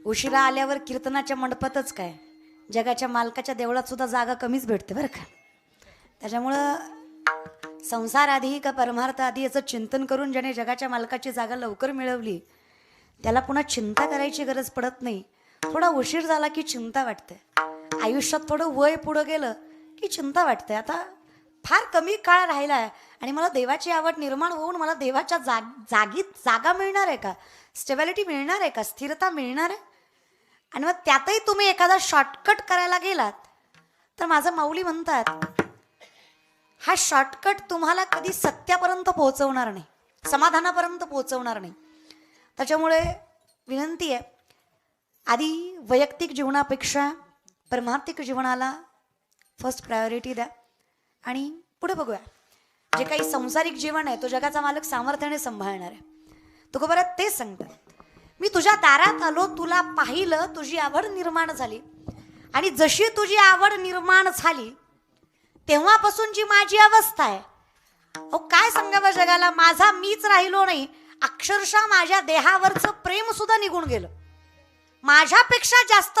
उशिरा आल्यावर कीर्तनाच्या मंडपातच काय, जगाच्या मालकाच्या देवळात सुद्धा जागा कमीच भेटते बरं का. त्याच्यामुळं संसार आधी का परमार्थ आधी याचं चिंतन करून ज्याने जगाच्या मालकाची जागा लवकर मिळवली त्याला पुन्हा चिंता करायची गरज पडत नाही. थोडा उशीर झाला की चिंता वाटते. आयुष्यात थोडं वय पुढं गेलं की चिंता वाटते. आता फार कमी काळ राहिला आहे आणि मला देवाची आवड निर्माण होऊन मला देवाच्या जागीत जागा मिळणार आहे का, स्टेबिलिटी मिळणार आहे का, स्थिरता मिळणार आहे. आणि मग त्यातही तुम्ही एखादा शॉर्टकट करायला गेलात तर माझं माऊली म्हणतात हा शॉर्टकट तुम्हाला कधी सत्यापर्यंत पोहोचवणार नाही, समाधानापर्यंत पोहोचवणार नाही. त्याच्यामुळे विनंती आहे, आधी वैयक्तिक जीवनापेक्षा परमार्थिक जीवनाला फर्स्ट प्रायोरिटी द्या आणि पुढे बघूया. जे काही सांसारिक जीवन आहे तो जगाचा मालक सामर्थ्याने सांभाळणार आहे. तुकोबारात तेच सांगतात, मी तुझ्या दारात आलो, तुला पाहिलं, तुझी आवड निर्माण झाली आणि जशी तुझी आवड निर्माण झाली तेव्हापासून जी माझी अवस्था आहे, अहो काय सांगावं जगाला, माझा मीच राहिलो नाही, अक्षरशः माझ्या देहावरचं प्रेम सुद्धा निघून गेलं. माझ्यापेक्षा जास्त